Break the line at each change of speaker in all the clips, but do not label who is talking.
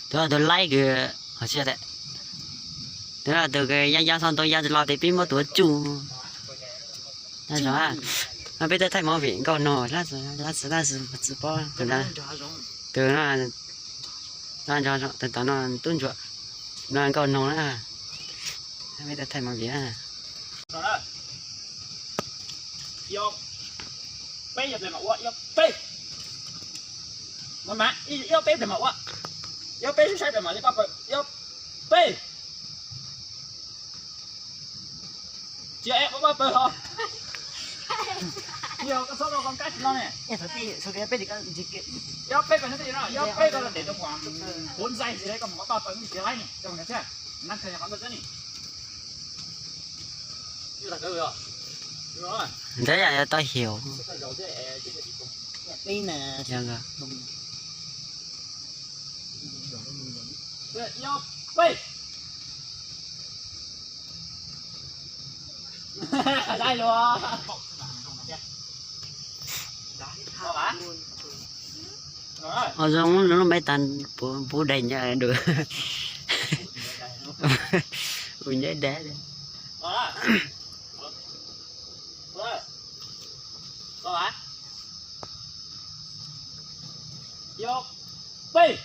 tôi lấy cái họ chưa đấy tức là từ cái giá xong tôi giá lo thì pin một tuổi chu là sao à bây giờ thay máu viện còn nổi là chỉ bỏ từ đó cho từ đó nó tuôn chuột nó còn nổi à bây giờ thay máu viện à
vô bây giờ để mà quá vô bây mà vô bây để mà quá vô bây sai để mà đi bắt vô bây chị em có bắt không nhiều cái số con cá nó này
em phải số cái bây thì cái gì kia
vô bây còn cái gì nữa vô bây còn để trong khoảng 4 giây gì đấy còn có bao tấn gì đấy này trong cái xe năng thời gian khoảng bao nhiêu này như là cái gì rồi
đấy là tôi hiểu
đây nè
vâng ạ
vô bây đây luôn
ở trong nó mấy tan bố đầy nhà được mình nhớ đá đấy
vô bây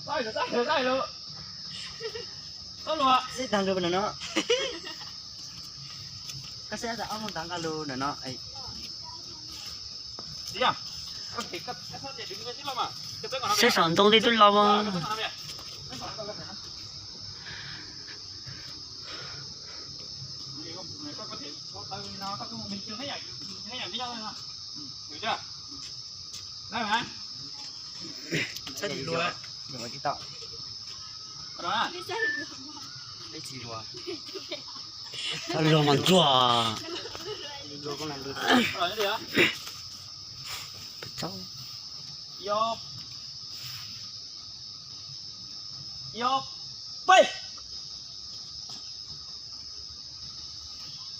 sai rồi có luôn ạ
sẽ tăng luôn nó cái xe đã ông tăng cả luôn nó ấy
gì à
sẽ sẵn tung đi tôi lo mà
mình chưa thấy với nhau nữa hiểu chưa đây mà
sẽ đi luôn đừng có đi tạo
đó
lấy gì luôn
rồi mà chua
luôn con làm được
rồi cái gì á
cháu
vô bây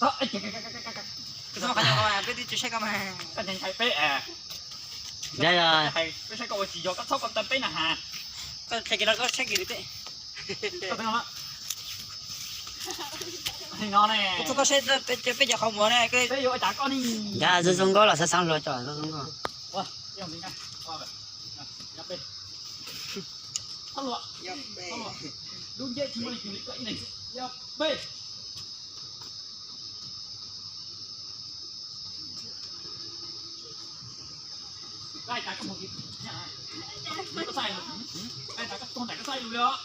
thôi
sao mà cái cái đi chơi cái mà
cái này hay bé à
đây là
hay cái xe cầu chỉ vô các số con tên bé nè hà
cái đó có chơi gì đấy
có tên không á ngon này
tôi có xe bây giờ không muốn này cái
bây giờ chả con đi
dạ rất giống có là sẽ sang rồi trời rất giống có
wow yêu mình ngay qua vậy nhập bên không luôn đúng vậy thì mình cái này nhập bên đây cả một cái có sai rồi đây cả con này có sai rồi đó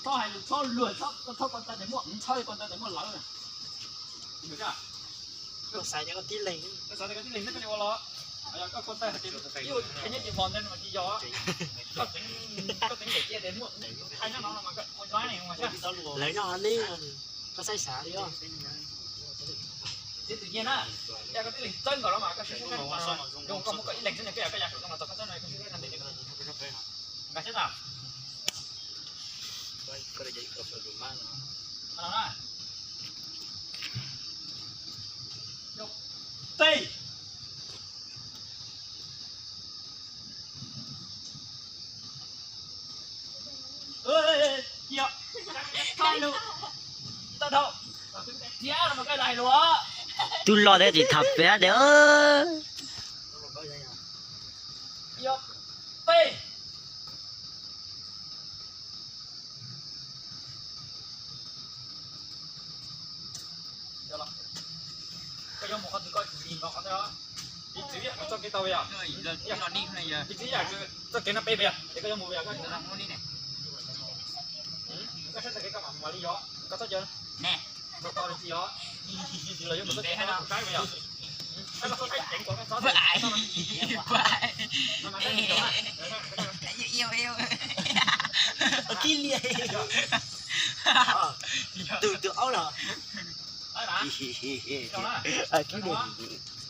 sao hay sao lười sao con ta để muộn chơi con ta để muộn lắm rồi được chưa
cái xài cho con tí lên
cái sao cái tí lên nó cái lo có con ta thì yêu cái nhất chỉ mòn lên mà chỉ gió có tính để chia đến muộn hay nó là mà cái con gió này mà chứ
lấy nó đi có xài xả đi không
tự nhiên á ya cái lệnh chân của nó mà cái dùng có một cái lệnh chân này cái nhà trong là tập cái này không biết làm gì được cái chết nào
cái này dạy cặp được mà
nào này tây ơi kia thay luôn tao đâu kia là một cái này luôn
tôi lo đấy thì thập bé để
vô tây cái giống một con coi nhìn vào con đó đi chỉ biết cho cái tàu bây giờ giờ nó đi này giờ chỉ là cho cái nó bê bây giờ để cái giống một bây giờ cái nó không đi này cái cái cái mà đi gió có sao chưa
nè
một con đi gió lấy một cái hay là một cái bây giờ cái nó có cái chỉnh của cái gió
phải yêu kia liền từ áo là
cái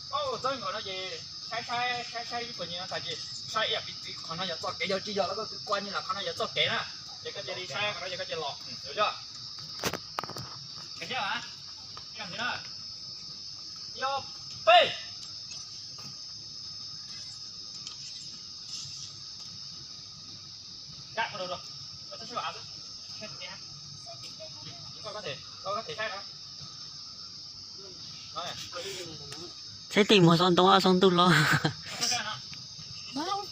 ô tôi ngồi nói gì sai của nhiều tại vì sai ép bị còn nó giờ cho cái giờ chỉ giờ nó có quan như là nó giờ cho cái nè để cái gì sai nó giờ cái gì lọt hiểu chưa cái chưa hả cái làm gì nữa Yo, P. Cắt vào được rồi. Có sẽ bảo hết nhé. Có thể khác đó. Đó này.
sẽ tìm một son tông son tu lo
Nó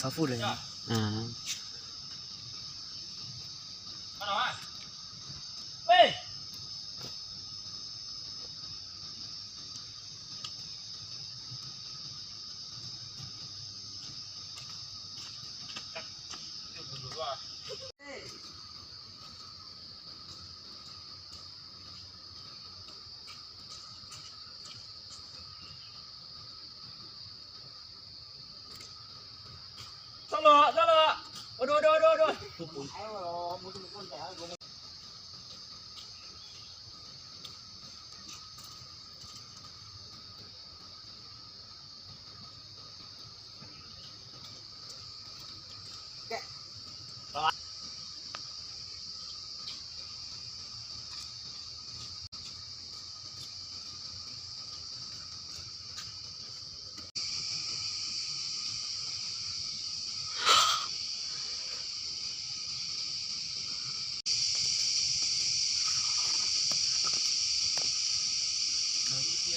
少富人，
à
bắt đầu á. P. Ra lửa. Đôi.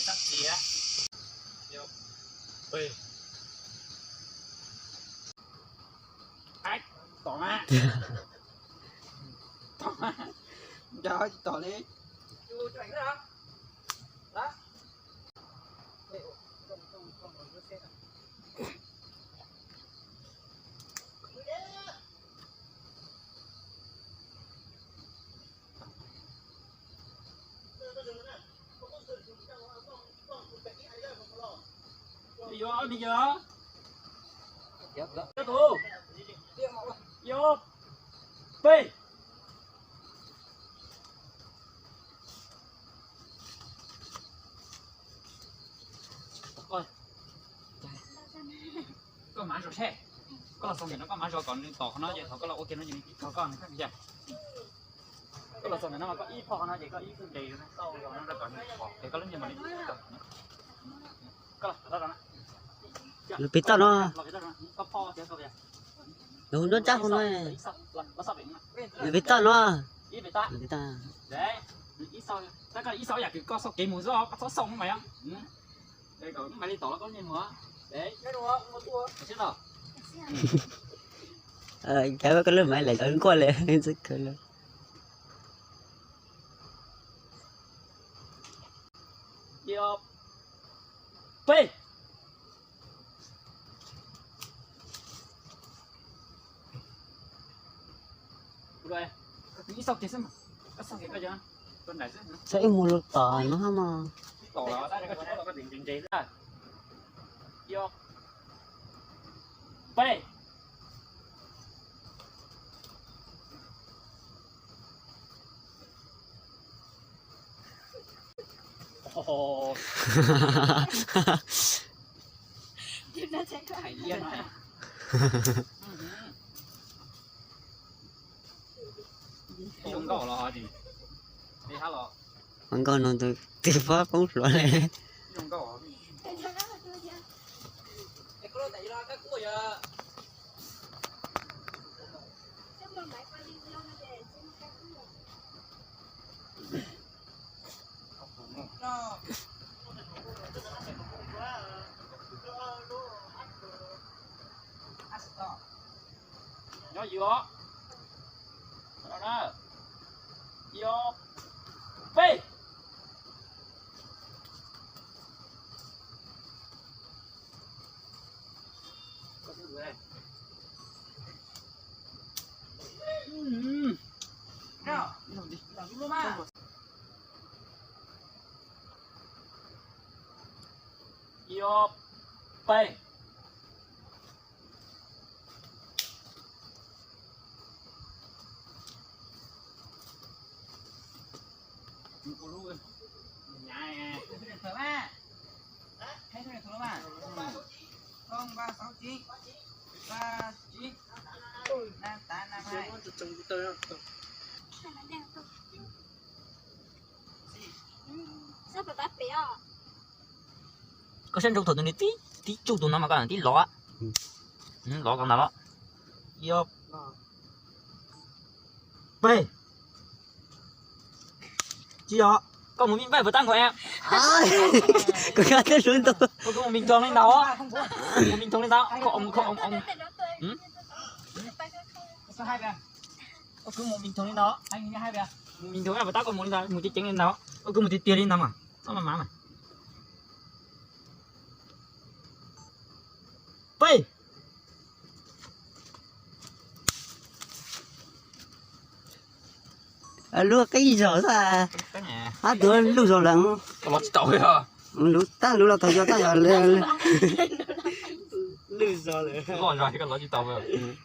Tắt gì á? Vô. P. Ách, tỏ má. Tỏ má.
cho tỏ đi.
Chú chạy nữa hả? Đó. Đi vô. Cho tù. Vô. P. Ôi. Có mã số xe. Có là xong rồi nó có mã số còn tỏ nó vậy thôi có là ok nó gì thôi con khác gì. Có là xong rồi nó mà có ít pho nó vậy có ít cái gì nó sau rồi nó ra còn thì có lớn như mà đi. Có là đó đó.
biết tao nó
Có pho thì sao vậy?
đúng nó chắc không nói
Nó sao vậy?
biết tao nó
Ít vậy ta.
biết ta
Đấy. Ít sau. Ta có ít sau ya có số cái mùa gió có số sông mày á. Đây có mày đi tỏ có nhiều mùa. Đấy. Cái đồ mua tua. Chết rồi.
cái cái lớp máy lại lớn qua lại rất cười lên
Vô. P. Rồi. Nghĩ sao thì xem. Có sao thì coi chưa? Con này
sẽ mua lột tỏ nó mà
tổ đó đây có chỗ là có đỉnh chế ra. Vô. P. Ồ. Hải yên này. Không có lo gì. Đi hả lo.
vẫn còn nó từ pháp cũng rồi này
Không có. Cái cô tại lo cái cua giờ. Nó vô. Đó đó. Vô. P. Nào, đi. Làm luôn mà. Vô. P. Cô luôn. Nhà. Thở ba. Hết rồi thở ba.
0369
39
5852. Chồng tôi không?
có xem trong thùng này tí chút tụi nó mà còn tí lọ lọ còn nào đó vô b chị đó có một miếng vải vừa tăng của em
có cái tên luôn tôi
có một miếng thong lên đó một miếng thong lên đó có ông có hai bè có cứ một miếng thong lên đó anh hai bè một miếng thong là vừa tăng còn một lên đó một chiếc trứng lên đó có cứ một chiếc tiền lên đó mà nó mà má b
lúa cái gì rồi ta
cái nhà
tôi lúa rồi lắm
lọt tội à
lúa lúa thôi cho ta là lúa rồi
rồi cái lọt tàu rồi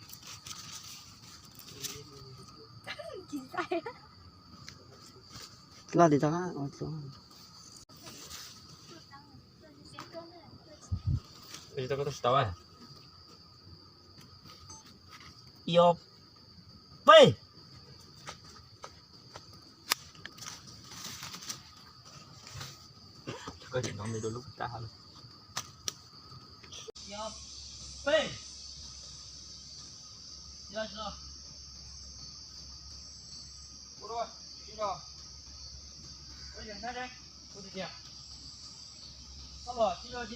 lo thì đó
thì tao có tàu à yo b có chuyện nó mới đôi lúc ta hơn yo b yo chưa rồi đi rồi bây giờ ra đây tôi đi kìa xong rồi đi rồi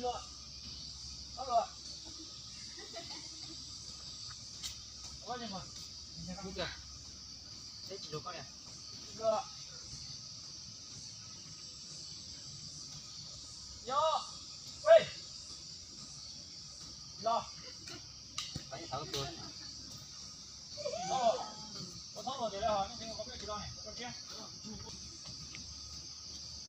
xong rồi có gì mà nhìn xem các bút kìa đấy chỉ đồ con nè